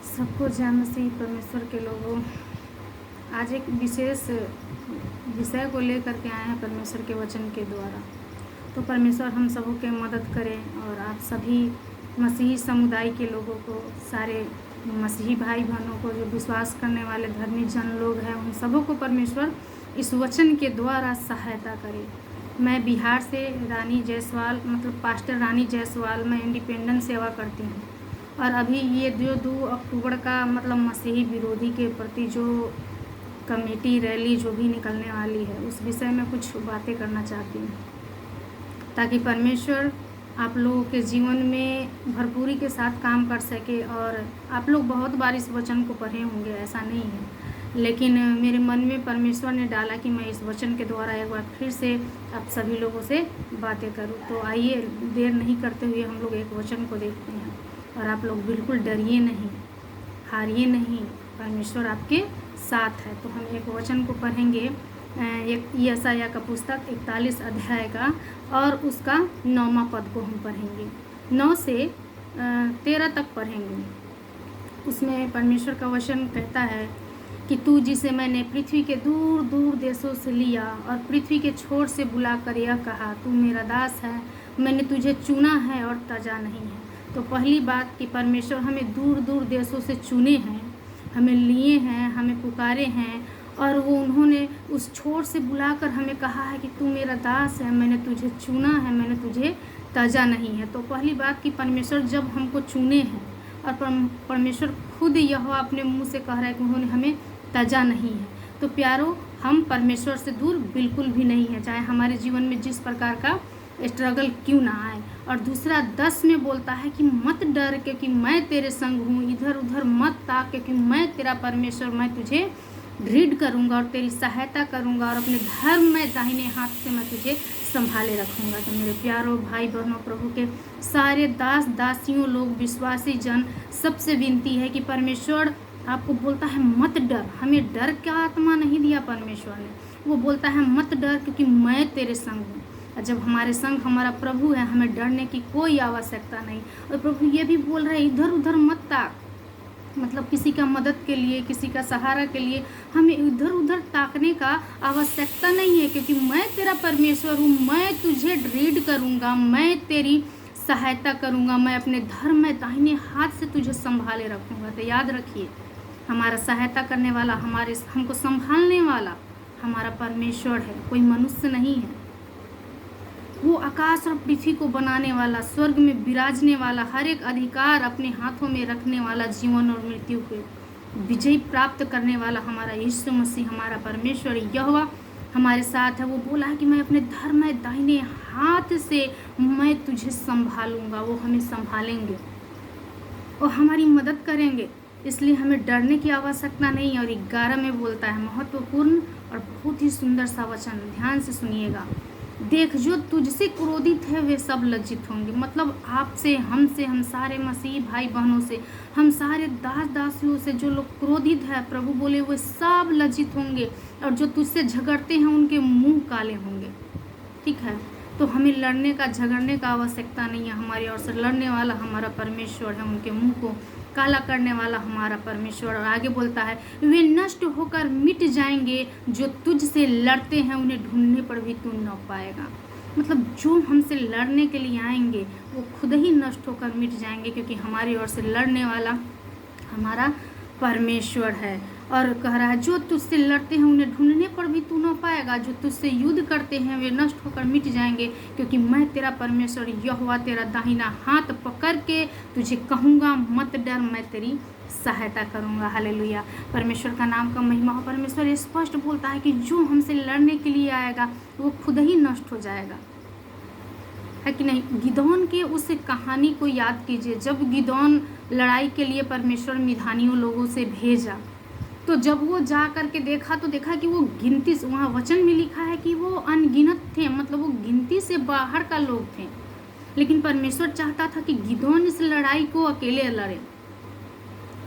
सबको जय मसीह परमेश्वर के लोगों। आज एक विशेष विषय को लेकर के आए हैं परमेश्वर के वचन के द्वारा। तो परमेश्वर हम सबों के मदद करें और आप सभी मसीही समुदाय के लोगों को, सारे मसीही भाई बहनों को, जो विश्वास करने वाले धर्मी जन लोग हैं, उन सबों को परमेश्वर इस वचन के द्वारा सहायता करे। मैं बिहार से रानी जायसवाल, मतलब पास्टर रानी जायसवाल, मैं इंडिपेंडेंट सेवा करती हूँ। और अभी ये जो 2 अक्टूबर का मतलब मसीही विरोधी के प्रति जो कमेटी रैली जो भी निकलने वाली है, उस विषय में कुछ बातें करना चाहती हूँ, ताकि परमेश्वर आप लोगों के जीवन में भरपूरी के साथ काम कर सके। और आप लोग बहुत बार इस वचन को पढ़े होंगे, ऐसा नहीं है, लेकिन मेरे मन में परमेश्वर ने डाला कि मैं इस वचन के द्वारा एक बार फिर से आप सभी लोगों से बातें करूँ। तो आइए देर नहीं करते हुए हम लोग एक वचन को देखते हैं। और आप लोग बिल्कुल डरिए नहीं, हारिए नहीं, परमेश्वर आपके साथ है। तो हम एक वचन को पढ़ेंगे, एक यशायाह का पुस्तक 41 अध्याय का, और उसका 9वां पद को हम पढ़ेंगे। 9 से 13 तक पढ़ेंगे। उसमें परमेश्वर का वचन कहता है कि तू जिसे मैंने पृथ्वी के दूर दूर देशों से लिया और पृथ्वी के छोर से बुलाकर यह कहा, तू मेरा दास है, मैंने तुझे चुना है और तजा नहीं है। तो पहली बात कि परमेश्वर हमें दूर दूर देशों से चुने हैं, हमें लिए हैं, हमें पुकारे हैं, और वो उन्होंने उस छोर से बुलाकर हमें कहा है कि तू मेरा दास है, मैंने तुझे चुना है, मैंने तुझे तजा नहीं है। तो पहली बात कि परमेश्वर जब हमको चुने हैं, और परमेश्वर खुद यह अपने मुंह से कह रहा है कि उन्होंने हमें तजा नहीं है। तो प्यारो, हम परमेश्वर से दूर बिल्कुल भी नहीं है, चाहे हमारे जीवन में जिस प्रकार का स्ट्रगल क्यों ना आए। और दूसरा 10 में बोलता है कि मत डर, क्योंकि मैं तेरे संग हूँ, इधर उधर मत ताक, क्योंकि मैं तेरा परमेश्वर, मैं तुझे दृढ़ करूँगा और तेरी सहायता करूँगा, और अपने धर्म में दाहिने हाथ से मैं तुझे संभाले रखूँगा। तो मेरे प्यारों भाई बहनों, प्रभु के सारे दास दासियों लोग, विश्वासी जन, सबसे विनती है कि परमेश्वर आपको बोलता है मत डर। हमें डर का आत्मा नहीं दिया परमेश्वर ने, वो बोलता है मत डर, क्योंकि मैं तेरे संग हूँ। और जब हमारे संग हमारा प्रभु है, हमें डरने की कोई आवश्यकता नहीं। और प्रभु ये भी बोल रहे हैं इधर उधर मत ताक, मतलब किसी का मदद के लिए, किसी का सहारा के लिए हमें इधर उधर ताकने का आवश्यकता नहीं है, क्योंकि मैं तेरा परमेश्वर हूँ, मैं तुझे दृढ़ करूँगा, मैं तेरी सहायता करूँगा, मैं अपने धर्म में दाहिने हाथ से तुझे संभाले रखूँगा। तो याद रखिए, हमारा सहायता करने वाला, हमको संभालने वाला हमारा परमेश्वर है, कोई मनुष्य नहीं है। वो आकाश और पृथ्वी को बनाने वाला, स्वर्ग में विराजने वाला, हर एक अधिकार अपने हाथों में रखने वाला, जीवन और मृत्यु के विजय प्राप्त करने वाला हमारा यीशु मसीह, हमारा परमेश्वर यहोवा हमारे साथ है। वो बोला है कि मैं अपने धर्म में दाहिने हाथ से मैं तुझे संभालूंगा। वो हमें संभालेंगे और हमारी मदद करेंगे, इसलिए हमें डरने की आवश्यकता नहीं। और 11 में बोलता है महत्वपूर्ण और बहुत ही सुंदर सा वचन, ध्यान से सुनिएगा। देख, जो तुझसे क्रोधित है वे सब लज्जित होंगे। मतलब आपसे, हमसे, हम सारे मसीह भाई बहनों से, हम सारे दास दासियों से जो लोग क्रोधित है, प्रभु बोले वे सब लज्जित होंगे, और जो तुझसे झगड़ते हैं उनके मुंह काले होंगे। ठीक है, तो हमें लड़ने का, झगड़ने का आवश्यकता नहीं है। हमारी ओर से लड़ने वाला हमारा परमेश्वर है, उनके मुंह को काला करने वाला हमारा परमेश्वर। और आगे बोलता है वे नष्ट होकर मिट जाएंगे, जो तुझसे लड़ते हैं उन्हें ढूंढने पर भी तू न पाएगा। मतलब जो हमसे लड़ने के लिए आएंगे वो खुद ही नष्ट होकर मिट जाएंगे, क्योंकि हमारी ओर से लड़ने वाला हमारा परमेश्वर है। और कह रहा है जो तुझसे लड़ते हैं उन्हें ढूंढने पर भी तू न पाएगा, जो तुझसे युद्ध करते हैं वे नष्ट होकर मिट जाएंगे, क्योंकि मैं तेरा परमेश्वर यहोवा तेरा दाहिना हाथ पकड़ के तुझे कहूँगा मत डर, मैं तेरी सहायता करूँगा। हालेलुया, परमेश्वर का नाम का महिमा हो। परमेश्वर स्पष्ट बोलता है कि जो हमसे लड़ने के लिए आएगा वो खुद ही नष्ट हो जाएगा, है कि नहीं। गिदोन के उस कहानी को याद कीजिए, जब गिदोन लड़ाई के लिए परमेश्वर मिधानियों लोगों से भेजा, तो जब वो जा करके देखा तो देखा कि वो गिनती, वहाँ वचन में लिखा है कि वो अनगिनत थे, मतलब वो गिनती से बाहर का लोग थे। लेकिन परमेश्वर चाहता था कि गिदोन इस लड़ाई को अकेले लड़े,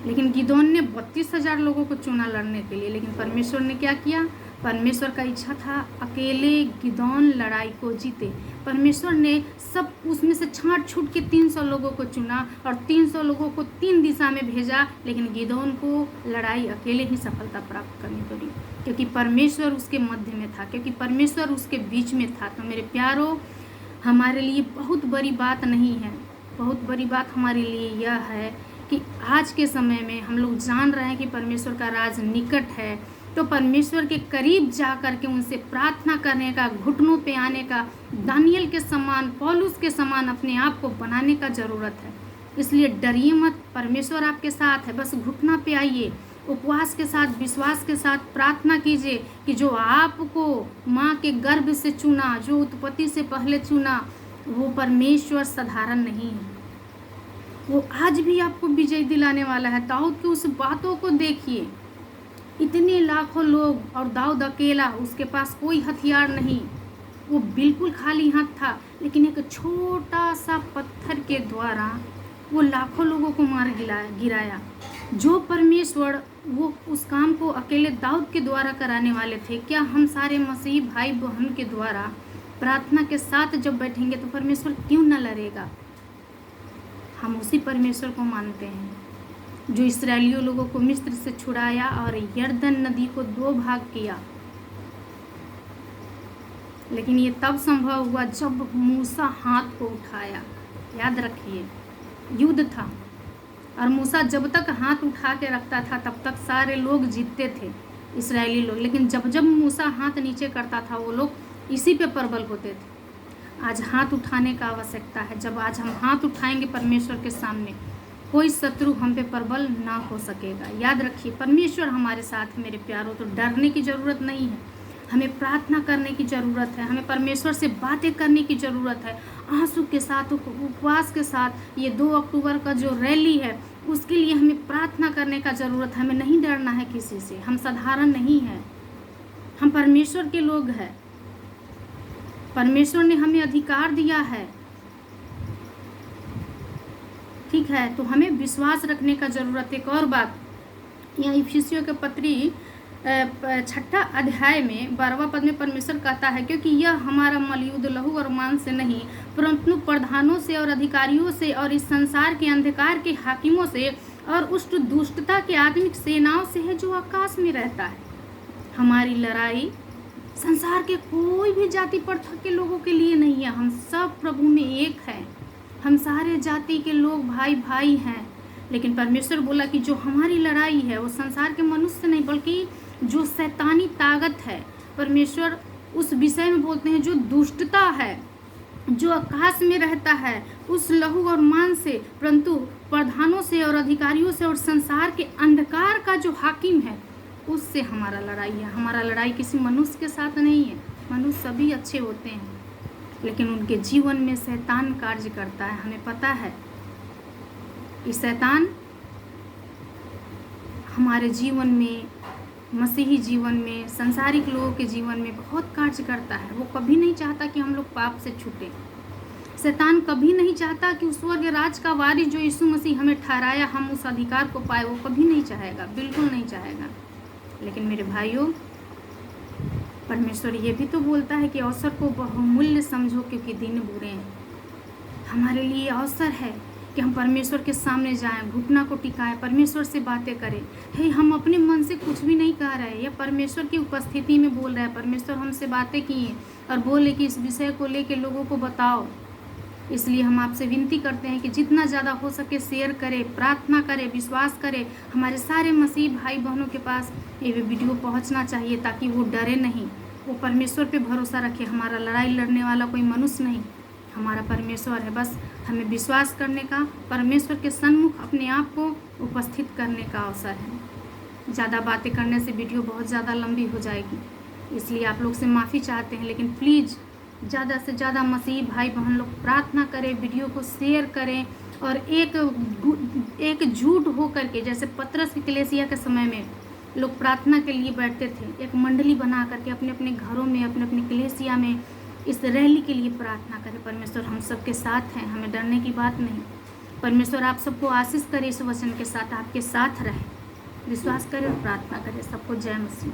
लेकिन गिदोन ने 32,000 लोगों को चुना लड़ने के लिए। लेकिन परमेश्वर ने क्या किया, परमेश्वर का इच्छा था अकेले गिदोन लड़ाई को जीते। परमेश्वर ने सब उसमें से छांट छूट के 300 लोगों को चुना और 300 लोगों को 3 दिशा में भेजा, लेकिन गिदोन को लड़ाई अकेले ही सफलता प्राप्त करनी पड़ी, क्योंकि परमेश्वर उसके मध्य में था, क्योंकि परमेश्वर उसके बीच में था। तो मेरे प्यारों, हमारे लिए बहुत बड़ी बात नहीं है, बहुत बड़ी बात हमारे लिए यह है कि आज के समय में हम लोग जान रहे हैं कि परमेश्वर का राज निकट है, तो परमेश्वर के करीब जा कर के उनसे प्रार्थना करने का, घुटनों पे आने का, दानियल के समान, पौलुस के समान अपने आप को बनाने का ज़रूरत है। इसलिए डरिए मत, परमेश्वर आपके साथ है। बस घुटना पे आइए, उपवास के साथ, विश्वास के साथ प्रार्थना कीजिए कि जो आपको माँ के गर्भ से चुना, जो उत्पत्ति से पहले चुना, वो परमेश्वर साधारण नहीं है। वो आज भी आपको विजय दिलाने वाला है। दाऊद की उस बातों को देखिए, इतने लाखों लोग और दाऊद अकेला, उसके पास कोई हथियार नहीं, वो बिल्कुल खाली हाथ था, लेकिन एक छोटा सा पत्थर के द्वारा वो लाखों लोगों को मार गिराया। जो परमेश्वर वो उस काम को अकेले दाऊद के द्वारा कराने वाले थे, क्या हम सारे मसीही भाई बहन के द्वारा प्रार्थना के साथ जब बैठेंगे तो परमेश्वर क्यों न लड़ेगा? हम उसी परमेश्वर को मानते हैं जो इस्राएलियों लोगों को मिस्र से छुड़ाया और यरदन नदी को 2 भाग किया। लेकिन ये तब संभव हुआ जब मूसा हाथ को उठाया। याद रखिए, युद्ध था और मूसा जब तक हाथ उठा के रखता था तब तक सारे लोग जीतते थे, इस्राएली लोग। लेकिन जब जब मूसा हाथ नीचे करता था वो लोग इसी पे प्रबल होते थे। आज हाथ उठाने का आवश्यकता है। जब आज हम हाथ उठाएंगे परमेश्वर के सामने, कोई शत्रु हम पे प्रबल ना हो सकेगा। याद रखिए, परमेश्वर हमारे साथ है मेरे प्यारों। तो डरने की ज़रूरत नहीं है, हमें प्रार्थना करने की ज़रूरत है, हमें परमेश्वर से बातें करने की ज़रूरत है, आंसू के साथ, उपवास के साथ। ये 2 अक्टूबर का जो रैली है उसके लिए हमें प्रार्थना करने का ज़रूरत है। हमें नहीं डरना है किसी से, हम साधारण नहीं हैं, हम परमेश्वर के लोग हैं। परमेश्वर ने हमें अधिकार दिया है, ठीक है, तो हमें विश्वास रखने का ज़रूरत है। एक और बात, यहाँ इफिसियों के पत्री 6 अध्याय में 12वां पद में परमेश्वर कहता है, क्योंकि यह हमारा मलयुद्ध लहू और मांस से नहीं, परंतु प्रधानों से और अधिकारियों से और इस संसार के अंधकार के हाकिमों से और उष्ट दुष्टता के आत्मिक सेनाओं से है जो आकाश में रहता है। हमारी लड़ाई संसार के कोई भी जाति प्रथा के लोगों के लिए नहीं है। हम सब प्रभु में एक हैं, हम सारे जाति के लोग भाई भाई हैं। लेकिन परमेश्वर बोला कि जो हमारी लड़ाई है वो संसार के मनुष्य से नहीं, बल्कि जो शैतानी ताकत है, परमेश्वर उस विषय में बोलते हैं, जो दुष्टता है, जो आकाश में रहता है, उस लहू और मांस से, परंतु प्रधानों से और अधिकारियों से और संसार के अंधकार का जो हाकिम है, उससे हमारा लड़ाई है। हमारा लड़ाई किसी मनुष्य के साथ नहीं है। मनुष्य सभी अच्छे होते हैं, लेकिन उनके जीवन में शैतान कार्य करता है। हमें पता है कि शैतान हमारे जीवन में, मसीही जीवन में, संसारिक लोगों के जीवन में बहुत कार्य करता है। वो कभी नहीं चाहता कि हम लोग पाप से छूटें। शैतान कभी नहीं चाहता कि उस स्वर्ग राज का वारिस जो यीशु मसीह हमें ठहराया, हम उस अधिकार को पाए। वो कभी नहीं चाहेगा, बिल्कुल नहीं चाहेगा। लेकिन मेरे भाइयों, परमेश्वर ये भी तो बोलता है कि अवसर को बहुमूल्य समझो क्योंकि दिन बुरे हैं। हमारे लिए अवसर है कि हम परमेश्वर के सामने जाएं, घुटना को टिकाएं, परमेश्वर से बातें करें। हे, हम अपने मन से कुछ भी नहीं कह रहे, यह परमेश्वर की उपस्थिति में बोल रहा है। परमेश्वर हमसे बातें किए और बोले कि इस विषय को लेके लोगों को बताओ। इसलिए हम आपसे विनती करते हैं कि जितना ज़्यादा हो सके शेयर करें, प्रार्थना करें, विश्वास करें। हमारे सारे मसीह भाई बहनों के पास ये वीडियो पहुंचना चाहिए ताकि वो डरे नहीं, वो परमेश्वर पे भरोसा रखे। हमारा लड़ाई लड़ने वाला कोई मनुष्य नहीं, हमारा परमेश्वर है। बस हमें विश्वास करने का, परमेश्वर के सन्मुख अपने आप को उपस्थित करने का अवसर है। ज़्यादा बातें करने से वीडियो बहुत ज़्यादा लंबी हो जाएगी, इसलिए आप लोग से माफ़ी चाहते हैं। लेकिन प्लीज़ ज़्यादा से ज़्यादा मसीह भाई बहन लोग प्रार्थना करें, वीडियो को शेयर करें और एकजुट हो करके, जैसे पतरस की कलीसिया के समय में लोग प्रार्थना के लिए बैठते थे, एक मंडली बना करके अपने अपने घरों में, अपने अपने कलीसिया में इस रैली के लिए प्रार्थना करें। परमेश्वर हम सबके साथ हैं, हमें डरने की बात नहीं। परमेश्वर आप सबको आशीष करे, इस वचन के साथ आपके साथ रहे। विश्वास करें और प्रार्थना करें। सबको जय मसीह।